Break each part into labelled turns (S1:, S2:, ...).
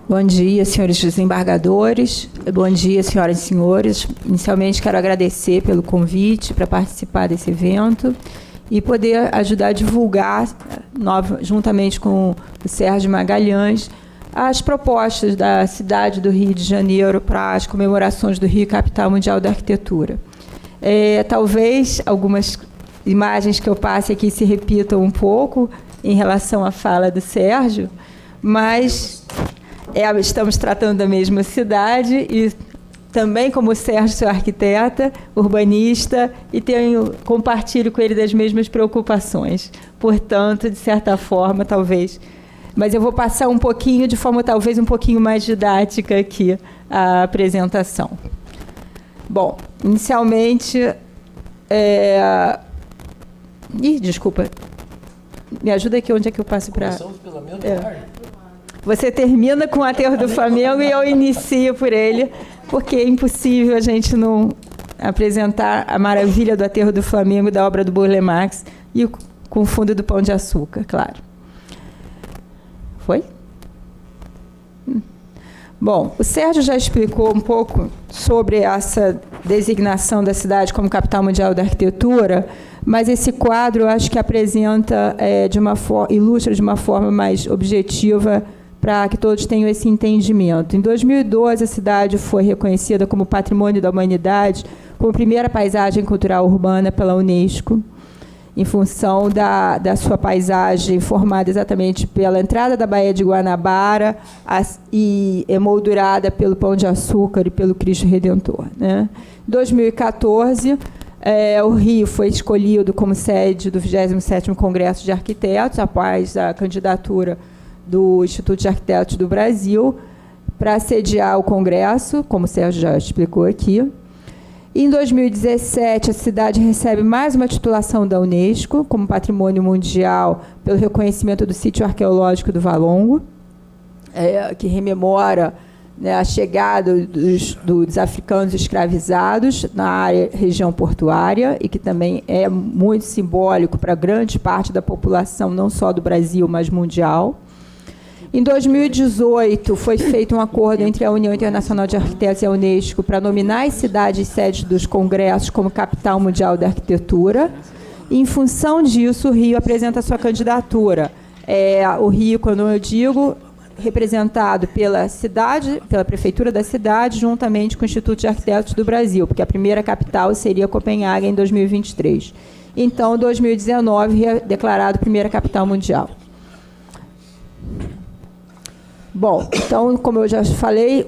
S1: Bom dia, senhores desembargadores. Bom dia, senhoras e senhores. Inicialmente, quero agradecer pelo convite para participar desse evento e poder ajudar a divulgar, juntamente com o Sérgio Magalhães, as propostas da cidade do Rio de Janeiro para as comemorações do Rio Capital Mundial da Arquitetura. Talvez algumas imagens que eu passe aqui se repitam um pouco em relação à fala do Sérgio, mas estamos tratando da mesma cidade e também, como o Sérgio, sou arquiteta, urbanista e compartilho com ele das mesmas preocupações. Portanto, de certa forma, talvez... Mas eu vou passar um pouquinho, de forma talvez um pouquinho mais didática aqui, a apresentação. Bom, inicialmente... desculpa. Me ajuda aqui, onde é que eu passo para...
S2: Começamos pela mesma
S1: Você termina com o aterro do Flamengo e eu inicio por ele, porque é impossível a gente não apresentar a maravilha do aterro do Flamengo, da obra do Burle Marx e com o fundo do Pão de Açúcar, claro. Foi? Bom, o Sérgio já explicou um pouco sobre essa designação da cidade como capital mundial da arquitetura, mas esse quadro eu acho que apresenta, ilustra de uma forma mais objetiva para que todos tenham esse entendimento. Em 2012, a cidade foi reconhecida como Patrimônio da Humanidade, como primeira paisagem cultural urbana pela Unesco, em função da sua paisagem formada exatamente pela entrada da Baía de Guanabara e emoldurada pelo Pão de Açúcar e pelo Cristo Redentor, né? Em 2014, o Rio foi escolhido como sede do 27º Congresso de Arquitetos, após a candidatura do Instituto de Arquitetos do Brasil, para sediar o Congresso, como o Sérgio já explicou aqui. Em 2017, a cidade recebe mais uma titulação da Unesco, como Patrimônio Mundial, pelo reconhecimento do sítio arqueológico do Valongo, que rememora, né, a chegada dos africanos escravizados na região portuária e que também é muito simbólico para grande parte da população, não só do Brasil, mas mundial. Em 2018, foi feito um acordo entre a União Internacional de Arquitetos e a Unesco para nominar as cidades sedes dos congressos como capital mundial da arquitetura. E, em função disso, o Rio apresenta sua candidatura. O Rio, quando eu digo, representado pela cidade, pela prefeitura da cidade, juntamente com o Instituto de Arquitetos do Brasil, porque a primeira capital seria Copenhague em 2023. Então, 2019, declarado primeira capital mundial. Bom, então, como eu já falei,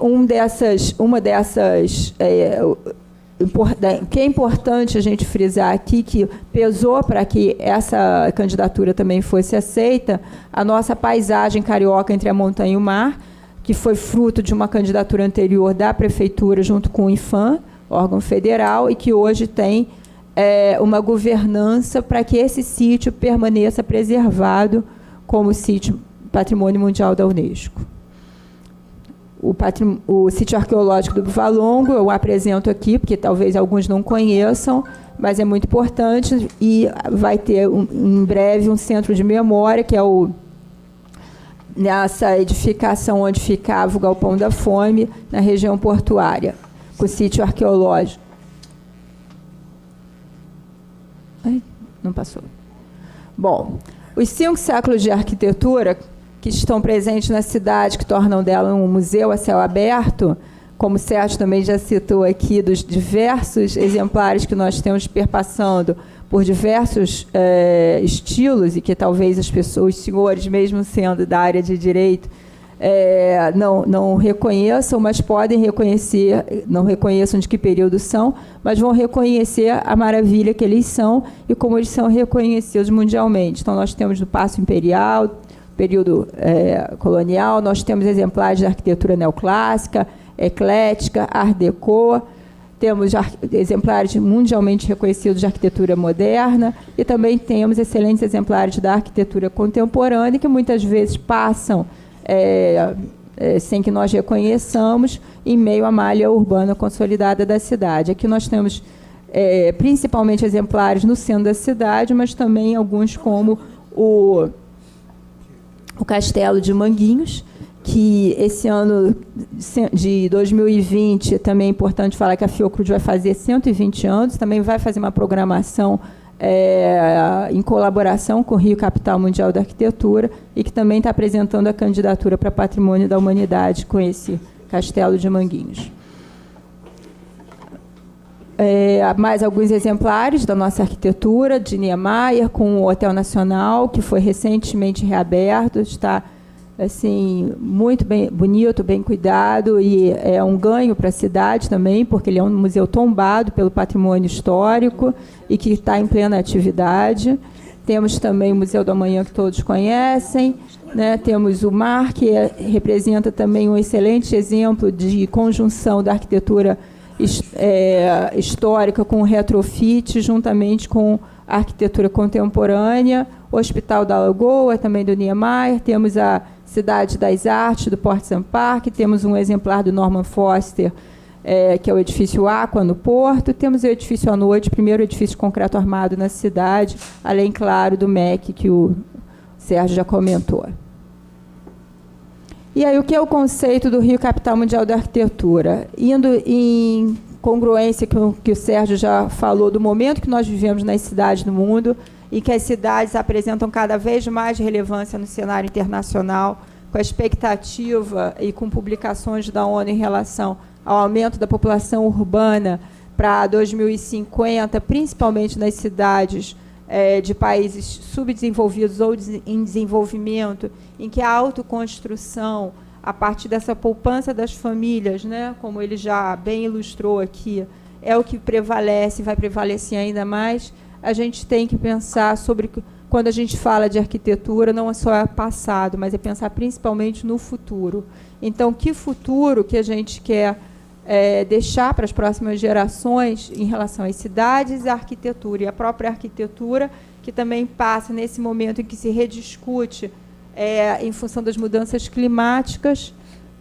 S1: que é importante a gente frisar aqui, que pesou para que essa candidatura também fosse aceita, a nossa paisagem carioca entre a montanha e o mar, que foi fruto de uma candidatura anterior da Prefeitura junto com o IPHAN, órgão federal, e que hoje tem uma governança para que esse sítio permaneça preservado como sítio Patrimônio Mundial da Unesco. O sítio arqueológico do Valongo eu apresento aqui, porque talvez alguns não conheçam, mas é muito importante, e vai ter em breve um centro de memória, que é nessa edificação onde ficava o Galpão da Fome, na região portuária, com o sítio arqueológico. Ai, não passou. Bom, os 5 séculos de arquitetura que estão presentes na cidade, que tornam dela um museu a céu aberto, como o Sérgio também já citou aqui, dos diversos exemplares que nós temos perpassando por diversos estilos, e que talvez os senhores, mesmo sendo da área de direito, não reconheçam, mas podem reconhecer, não reconheçam de que período são, mas vão reconhecer a maravilha que eles são e como eles são reconhecidos mundialmente. Então, nós temos do Paço Imperial, período colonial, nós temos exemplares de arquitetura neoclássica, eclética, art déco, temos exemplares mundialmente reconhecidos de arquitetura moderna e também temos excelentes exemplares da arquitetura contemporânea que muitas vezes passam sem que nós reconheçamos em meio à malha urbana consolidada da cidade. Aqui nós temos principalmente exemplares no centro da cidade, mas também alguns como o Castelo de Manguinhos, que esse ano de 2020, também é importante falar que a Fiocruz vai fazer 120 anos, também vai fazer uma programação em colaboração com o Rio Capital Mundial da Arquitetura e que também está apresentando a candidatura para Patrimônio da Humanidade com esse Castelo de Manguinhos. Mais alguns exemplares da nossa arquitetura de Niemeyer, com o Hotel Nacional, que foi recentemente reaberto, está assim, muito bem, bonito, bem cuidado, e é um ganho para a cidade também, porque ele é um museu tombado pelo patrimônio histórico e que está em plena atividade. Temos também o Museu do Amanhã, que todos conhecem, né? Temos o MAR, que representa também um excelente exemplo de conjunção da arquitetura histórica com o retrofit, juntamente com a arquitetura contemporânea. O Hospital da Lagoa, também do Niemeyer. Temos a Cidade das Artes, do Port St. Park. Temos um exemplar do Norman Foster, que é o edifício Aqua, no Porto. Temos o edifício à noite, primeiro edifício de concreto armado na cidade, além, claro, do MEC, que o Sérgio já comentou. E aí, o que é o conceito do Rio Capital Mundial da Arquitetura? Indo em congruência com o que o Sérgio já falou, do momento que nós vivemos nas cidades do mundo, e que as cidades apresentam cada vez mais relevância no cenário internacional, com a expectativa e com publicações da ONU em relação ao aumento da população urbana para 2050, principalmente nas cidades de países subdesenvolvidos ou em desenvolvimento, em que a autoconstrução, a partir dessa poupança das famílias, né, como ele já bem ilustrou aqui, é o que prevalece, vai prevalecer ainda mais. A gente tem que pensar sobre, quando a gente fala de arquitetura, não é só passado, mas é pensar principalmente no futuro. Então, que futuro que a gente quer deixar para as próximas gerações em relação às cidades, a arquitetura, e a própria arquitetura, que também passa nesse momento em que se rediscute, em função das mudanças climáticas,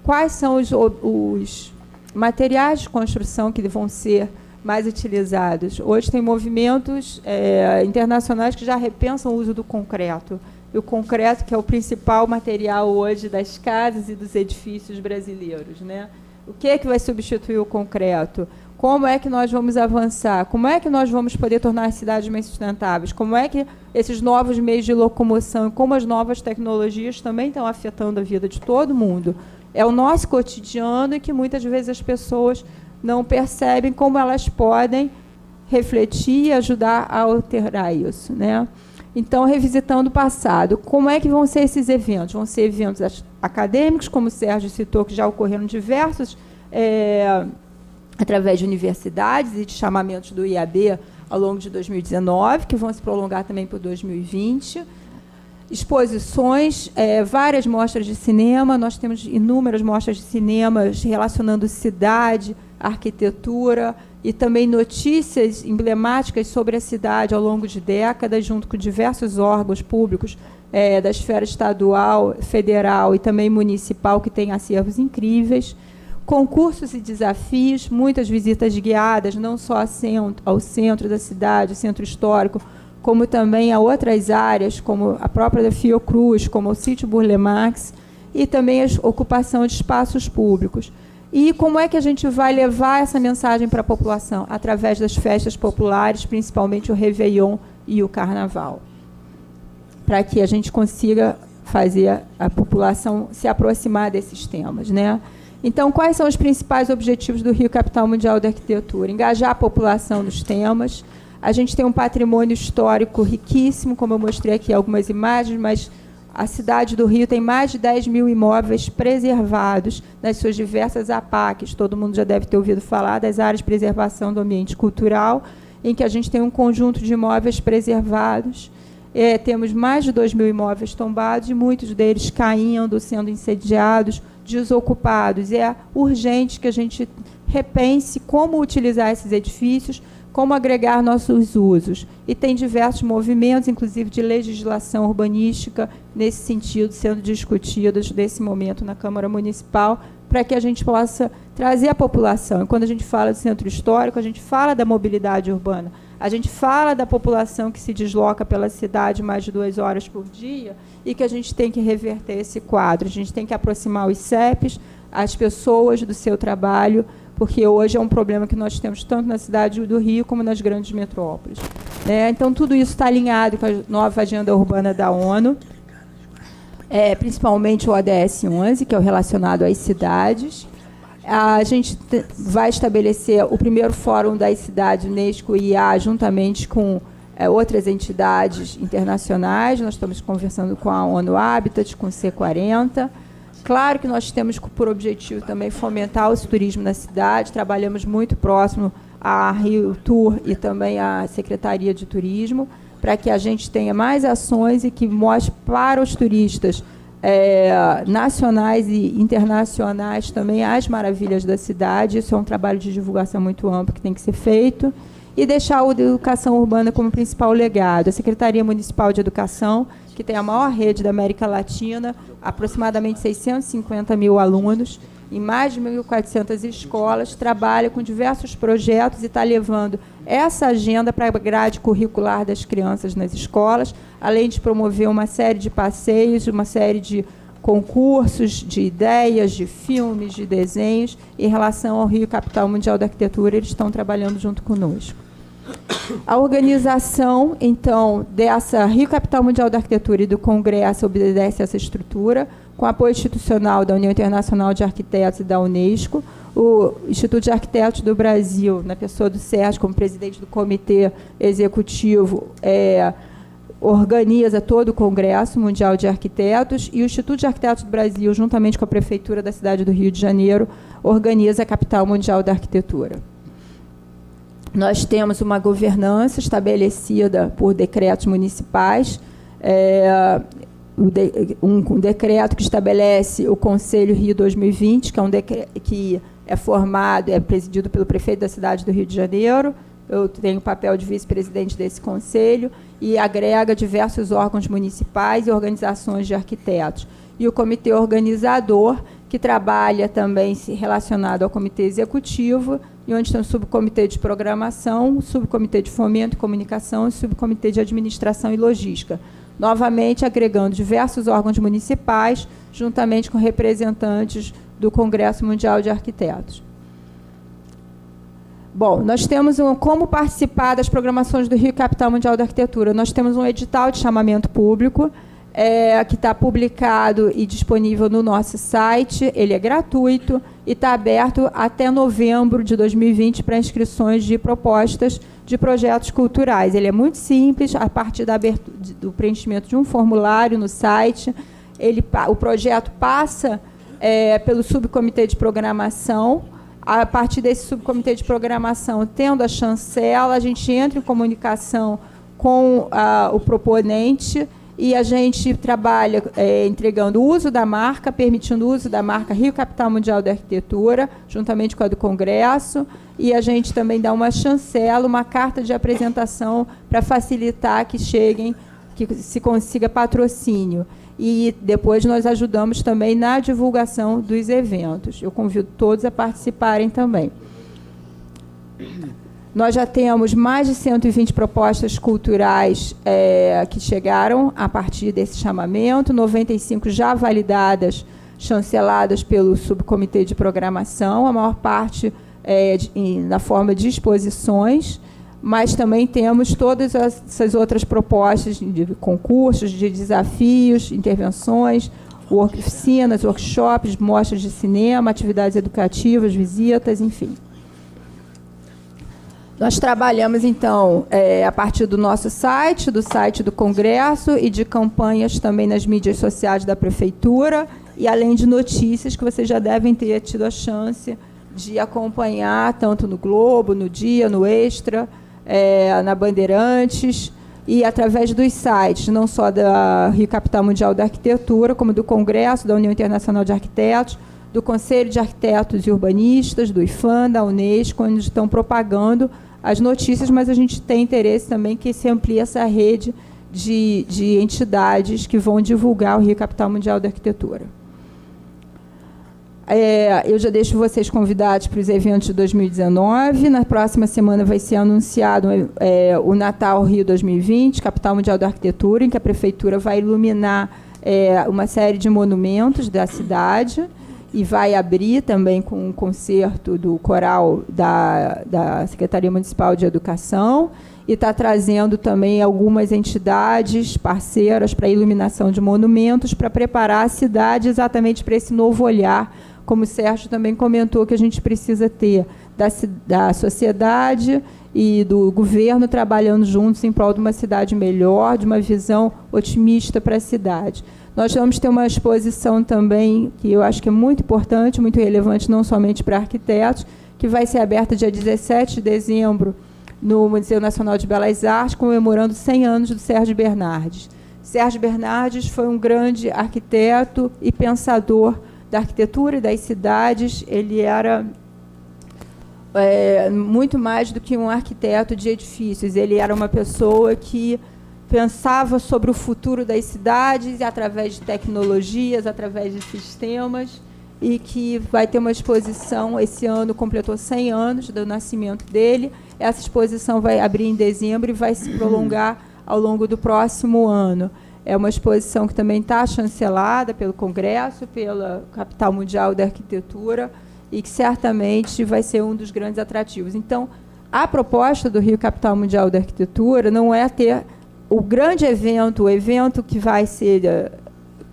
S1: quais são os materiais de construção que vão ser mais utilizados. Hoje tem movimentos internacionais que já repensam o uso do concreto. E o concreto, que é o principal material hoje das casas e dos edifícios brasileiros, né? O que é que vai substituir o concreto? Como é que nós vamos avançar? Como é que nós vamos poder tornar as cidades mais sustentáveis? Como é que esses novos meios de locomoção e como as novas tecnologias também estão afetando a vida de todo mundo? É o nosso cotidiano e que muitas vezes as pessoas não percebem como elas podem refletir e ajudar a alterar isso, né? Então, revisitando o passado, como é que vão ser esses eventos? Vão ser eventos acadêmicos, como o Sérgio citou, que já ocorreram diversos, através de universidades e de chamamentos do IAB ao longo de 2019, que vão se prolongar também por 2020. Exposições, várias mostras de cinema, nós temos inúmeras mostras de cinema relacionando cidade, arquitetura, e também notícias emblemáticas sobre a cidade ao longo de décadas, junto com diversos órgãos públicos da esfera estadual, federal e também municipal, que têm acervos incríveis. Concursos e desafios, muitas visitas guiadas, não só ao centro da cidade, o centro histórico, como também a outras áreas, como a própria da Fiocruz, como o sítio Burle Marx, e também a ocupação de espaços públicos. E como é que a gente vai levar essa mensagem para a população? Através das festas populares, principalmente o Réveillon e o Carnaval, para que a gente consiga fazer a população se aproximar desses temas, né? Então, quais são os principais objetivos do Rio Capital Mundial da Arquitetura? Engajar a população nos temas. A gente tem um patrimônio histórico riquíssimo, como eu mostrei aqui algumas imagens, mas a cidade do Rio tem mais de 10 mil imóveis preservados nas suas diversas APACs. Todo mundo já deve ter ouvido falar das áreas de preservação do ambiente cultural, em que a gente tem um conjunto de imóveis preservados. Temos mais de 2 mil imóveis tombados e muitos deles caindo, sendo incendiados, desocupados. É urgente que a gente repense como utilizar esses edifícios, como agregar nossos usos. E tem diversos movimentos, inclusive de legislação urbanística, nesse sentido, sendo discutidos nesse momento na Câmara Municipal, para que a gente possa trazer a população. E quando a gente fala do centro histórico, a gente fala da mobilidade urbana, a gente fala da população que se desloca pela cidade mais de 2 horas por dia e que a gente tem que reverter esse quadro. A gente tem que aproximar os CEPs, as pessoas do seu trabalho, porque hoje é um problema que nós temos tanto na cidade do Rio como nas grandes metrópoles. Então, tudo isso está alinhado com a nova agenda urbana da ONU, principalmente o ODS 11, que é o relacionado às cidades. A gente vai estabelecer o primeiro Fórum das Cidades Unesco-IA, juntamente com outras entidades internacionais. Nós estamos conversando com a ONU Habitat, com o C40. Claro que nós temos por objetivo também fomentar o turismo na cidade, trabalhamos muito próximo à Rio Tour e também à Secretaria de Turismo, para que a gente tenha mais ações e que mostre para os turistas nacionais e internacionais também as maravilhas da cidade. Isso é um trabalho de divulgação muito amplo que tem que ser feito. E deixar a educação urbana como principal legado. A Secretaria Municipal de Educação, que tem a maior rede da América Latina, aproximadamente 650 mil alunos, em mais de 1.400 escolas, trabalha com diversos projetos e está levando essa agenda para a grade curricular das crianças nas escolas, além de promover uma série de passeios, uma série de concursos, de ideias, de filmes, de desenhos. Em relação ao Rio Capital Mundial da Arquitetura, eles estão trabalhando junto conosco. A organização, então, dessa Rio Capital Mundial da Arquitetura e do Congresso obedece a essa estrutura, com apoio institucional da União Internacional de Arquitetos e da Unesco. O Instituto de Arquitetos do Brasil, na pessoa do Sérgio, como presidente do comitê executivo, organiza todo o Congresso Mundial de Arquitetos, e o Instituto de Arquitetos do Brasil, juntamente com a Prefeitura da cidade do Rio de Janeiro, organiza a Capital Mundial da Arquitetura. Nós temos uma governança estabelecida por decretos municipais, um decreto que estabelece o Conselho Rio 2020, que é um decreto que é formado, é presidido pelo prefeito da cidade do Rio de Janeiro. Eu tenho o papel de vice-presidente desse conselho e agrega diversos órgãos municipais e organizações de arquitetos. E o comitê organizador, que trabalha também relacionado ao comitê executivo, e onde tem o subcomitê de programação, o subcomitê de fomento e comunicação e o subcomitê de administração e logística. Novamente, agregando diversos órgãos municipais, juntamente com representantes do Congresso Mundial de Arquitetos. Bom, nós temos como participar das programações do Rio Capital Mundial da Arquitetura. Nós temos um edital de chamamento público, que está publicado e disponível no nosso site. Ele é gratuito e está aberto até novembro de 2020 para inscrições de propostas de projetos culturais. Ele é muito simples, a partir do preenchimento de um formulário no site. O projeto passa pelo subcomitê de programação. A partir desse subcomitê de programação, tendo a chancela, a gente entra em comunicação com o proponente e a gente trabalha entregando o uso da marca, permitindo o uso da marca Rio Capital Mundial da Arquitetura, juntamente com a do Congresso, e a gente também dá uma chancela, uma carta de apresentação para facilitar que se consiga patrocínio. E depois nós ajudamos também na divulgação dos eventos. Eu convido todos a participarem também. Nós já temos mais de 120 propostas culturais que chegaram a partir desse chamamento, 95 já validadas, chanceladas pelo subcomitê de programação, a maior parte na forma de exposições, mas também temos todas essas outras propostas de concursos, de desafios, intervenções, oficinas, workshops, mostras de cinema, atividades educativas, visitas, enfim. Nós trabalhamos, então, a partir do nosso site, do site do Congresso e de campanhas também nas mídias sociais da Prefeitura, e além de notícias que vocês já devem ter tido a chance de acompanhar, tanto no Globo, no Dia, no Extra, na Bandeirantes, e através dos sites, não só da Rio Capital Mundial da Arquitetura, como do Congresso, da União Internacional de Arquitetos, do Conselho de Arquitetos e Urbanistas, do IFAM, da Unesco, onde estão propagando as notícias, mas a gente tem interesse também que se amplie essa rede de entidades que vão divulgar o Rio Capital Mundial da Arquitetura. Eu já deixo vocês convidados para os eventos de 2019. Na próxima semana vai ser anunciado o Natal Rio 2020, Capital Mundial da Arquitetura, em que a Prefeitura vai iluminar uma série de monumentos da cidade e vai abrir também com um concerto do coral da Secretaria Municipal de Educação, e está trazendo também algumas entidades parceiras para a iluminação de monumentos, para preparar a cidade exatamente para esse novo olhar, como o Sérgio também comentou, que a gente precisa ter da sociedade e do governo trabalhando juntos em prol de uma cidade melhor, de uma visão otimista para a cidade. Nós vamos ter uma exposição também, que eu acho que é muito importante, muito relevante, não somente para arquitetos, que vai ser aberta dia 17 de dezembro no Museu Nacional de Belas Artes, comemorando 100 anos do Sérgio Bernardes. Sérgio Bernardes foi um grande arquiteto e pensador da arquitetura e das cidades. Ele era muito mais do que um arquiteto de edifícios. Ele era uma pessoa que pensava sobre o futuro das cidades através de tecnologias, através de sistemas, e que vai ter uma exposição, esse ano completou 100 anos do nascimento dele. Essa exposição vai abrir em dezembro e vai se prolongar ao longo do próximo ano. É uma exposição que também está chancelada pelo Congresso, pela Capital Mundial da Arquitetura, e que certamente vai ser um dos grandes atrativos. Então, a proposta do Rio Capital Mundial da Arquitetura não é ter o grande evento, o evento que vai ser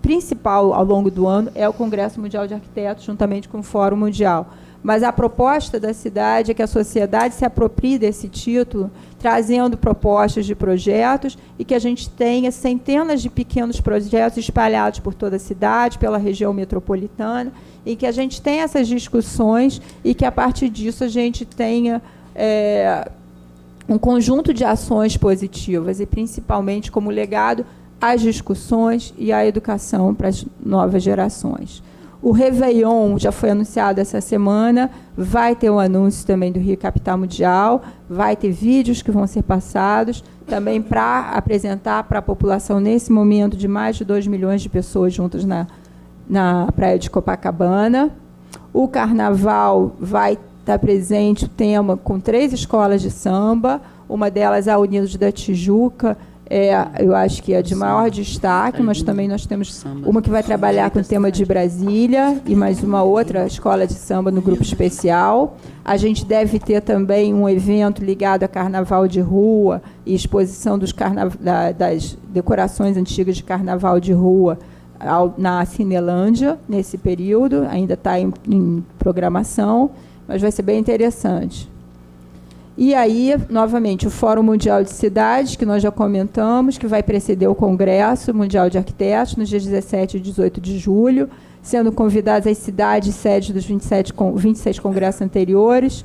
S1: principal ao longo do ano, é o Congresso Mundial de Arquitetos, juntamente com o Fórum Mundial. Mas a proposta da cidade é que a sociedade se aproprie desse título, trazendo propostas de projetos, e que a gente tenha centenas de pequenos projetos espalhados por toda a cidade, pela região metropolitana, e que a gente tenha essas discussões e que, a partir disso, a gente tenha um conjunto de ações positivas, e principalmente como legado as discussões e a educação para as novas gerações. O Réveillon já foi anunciado essa semana, vai ter um anúncio também do Rio Capital Mundial, vai ter vídeos que vão ser passados, também para apresentar para a população, nesse momento, de mais de 2 milhões de pessoas juntas na praia de Copacabana. O Carnaval vai estar presente, o tema, com 3 escolas de samba, uma delas a Unidos da Tijuca, eu acho que é de maior destaque, mas também nós temos uma que vai trabalhar com o tema de Brasília e mais uma outra escola de samba no grupo especial. A gente deve ter também um evento ligado a carnaval de rua e exposição das decorações antigas de carnaval de rua na Cinelândia, nesse período. Ainda está em programação, mas vai ser bem interessante. E aí, novamente, o Fórum Mundial de Cidades, que nós já comentamos, que vai preceder o Congresso Mundial de Arquitetos, nos dias 17 e 18 de julho, sendo convidadas as cidades sedes dos 26 congressos anteriores,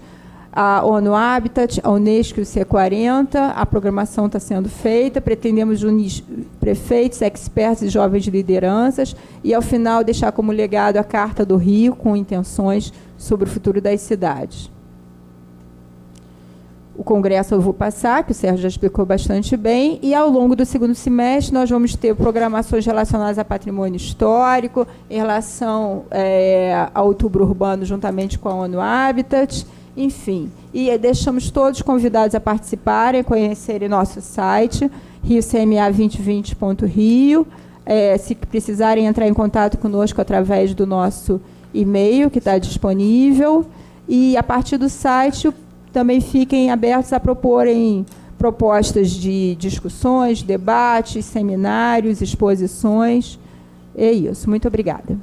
S1: a ONU Habitat, a Unesco e o C40. A programação está sendo feita, pretendemos unir prefeitos, experts e jovens lideranças, e, ao final, deixar como legado a Carta do Rio, com intenções sobre o futuro das cidades. O Congresso eu vou passar, que o Sérgio já explicou bastante bem, e, ao longo do segundo semestre, nós vamos ter programações relacionadas a patrimônio histórico, em relação ao Outubro Urbano, juntamente com a ONU Habitat, enfim. E deixamos todos convidados a participarem, a conhecerem nosso site, riocma2020.rio. Se precisarem entrar em contato conosco através do nosso e-mail, que está disponível, e, a partir do site, também fiquem abertos a proporem propostas de discussões, debates, seminários, exposições. É isso. Muito obrigada.